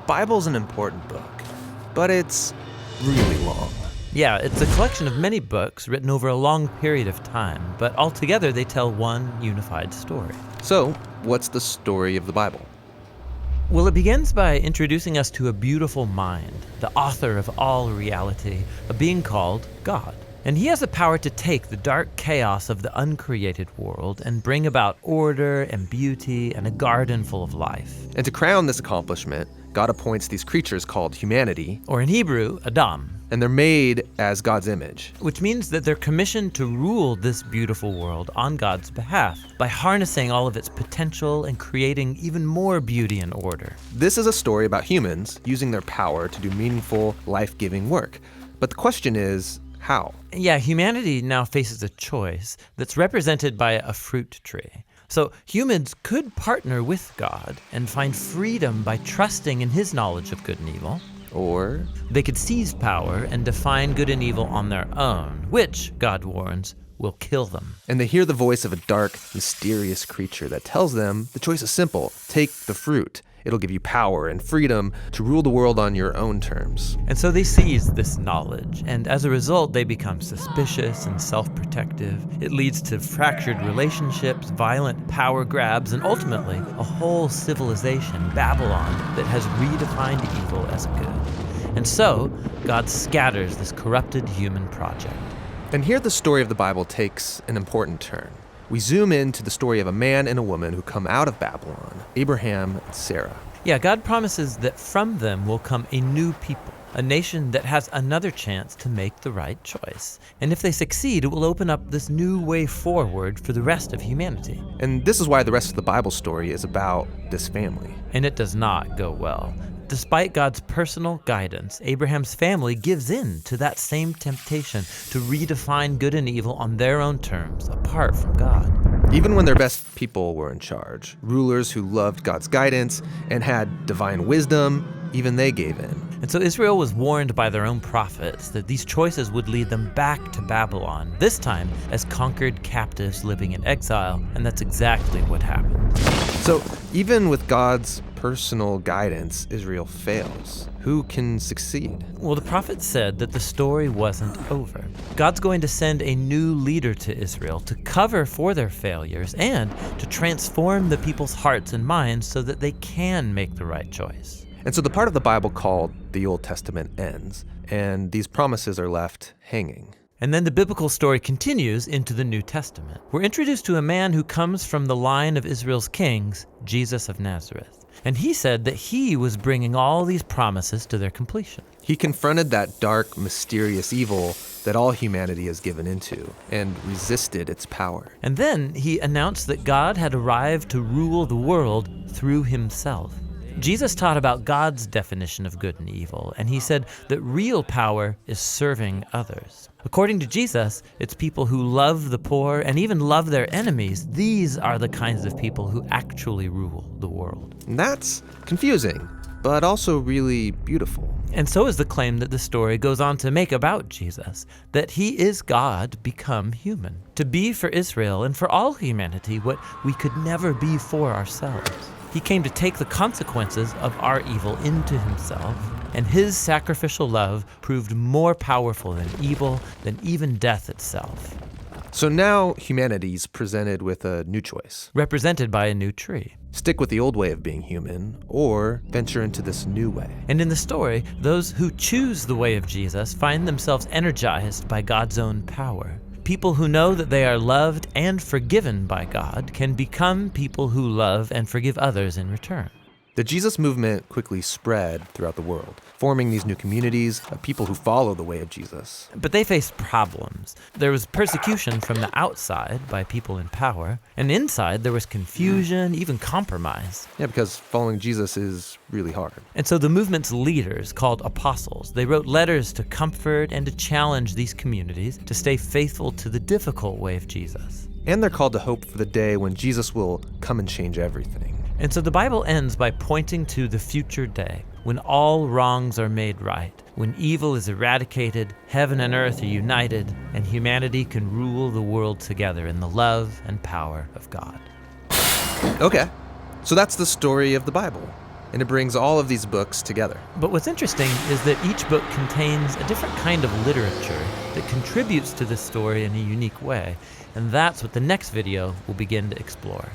Bible's an important book, but it's really long. Yeah, it's a collection of many books written over a long period of time, but altogether they tell one unified story. So, what's the story of the Bible? Well, it begins by introducing us to a beautiful mind, the author of all reality, a being called God. And he has the power to take the dark chaos of the uncreated world and bring about order and beauty and a garden full of life. And to crown this accomplishment, God appoints these creatures called humanity, Or in Hebrew, Adam. and they're made as God's image. Which means that they're commissioned to rule this beautiful world on God's behalf by harnessing all of its potential and creating even more beauty and order. This is a story about humans using their power to do meaningful, life-giving work. But the question is, how? Yeah, humanity now faces a choice that's represented by a fruit tree. So humans could partner with God and find freedom by trusting in his knowledge of good and evil. Or They could seize power and define good and evil on their own, which, God warns, will kill them. and they hear the voice of a dark, mysterious creature that tells them the choice is simple. Take the fruit. It'll give you power and freedom to rule the world on your own terms. And so they seize this knowledge, and as a result, they become suspicious and self-protective. It leads to fractured relationships, violent power grabs, and ultimately, a whole civilization, Babylon, that has redefined evil as good. And so, God scatters this corrupted human project. And here the story of the Bible takes an important turn. We zoom into the story of a man and a woman who come out of Babylon, Abraham and Sarah. Yeah, God promises that from them will come a new people, a nation that has another chance to make the right choice. And if they succeed, it will open up this new way forward for the rest of humanity. And this is why the rest of the Bible story is about this family. And it does not go well. Despite God's personal guidance, Abraham's family gives in to that same temptation to redefine good and evil on their own terms, apart from God. Even when their best people were in charge, rulers who loved God's guidance and had divine wisdom, even they gave in. And so Israel was warned by their own prophets that these choices would lead them back to Babylon, this time as conquered captives living in exile, and that's exactly what happened. So even with God's personal guidance, Israel fails. Who can succeed? Well, the prophet said that the story wasn't over. God's going to send a new leader to Israel to cover for their failures and to transform the people's hearts and minds so that they can make the right choice. And so the part of the Bible called the Old Testament ends, and these promises are left hanging. And then the biblical story continues into the New Testament. We're introduced to a man who comes from the line of Israel's kings, Jesus of Nazareth. And he said that he was bringing all these promises to their completion. He confronted that dark, mysterious evil that all humanity has given into and resisted its power. And then he announced that God had arrived to rule the world through himself. Jesus taught about God's definition of good and evil, and he said that real power is serving others. According to Jesus, it's people who love the poor and even love their enemies. These are the kinds of people who actually rule the world. And that's confusing, but also really beautiful. And so is the claim that the story goes on to make about Jesus, that he is God become human, to be for Israel and for all humanity what we could never be for ourselves. He came to take the consequences of our evil into himself, and his sacrificial love proved more powerful than evil, than even death itself. So now humanity's presented with a new choice. Represented by a new tree. Stick with the old way of being human, or venture into this new way. And in the story, those who choose the way of Jesus find themselves energized by God's own power. People who know that they are loved and forgiven by God can become people who love and forgive others in return. The Jesus movement quickly spread throughout the world, forming these new communities of people who follow the way of Jesus. But they faced problems. There was persecution from the outside by people in power, and inside there was confusion, even compromise. Yeah, because following Jesus is really hard. And so the movement's leaders, called apostles, they wrote letters to comfort and to challenge these communities to stay faithful to the difficult way of Jesus. And they're called to hope for the day when Jesus will come and change everything. And so the Bible ends by pointing to the future day, when all wrongs are made right, when evil is eradicated, heaven and earth are united, and humanity can rule the world together in the love and power of God. Okay, so that's the story of the Bible. and it brings all of these books together. But what's interesting is that each book contains a different kind of literature that contributes to this story in a unique way, and that's what the next video will begin to explore.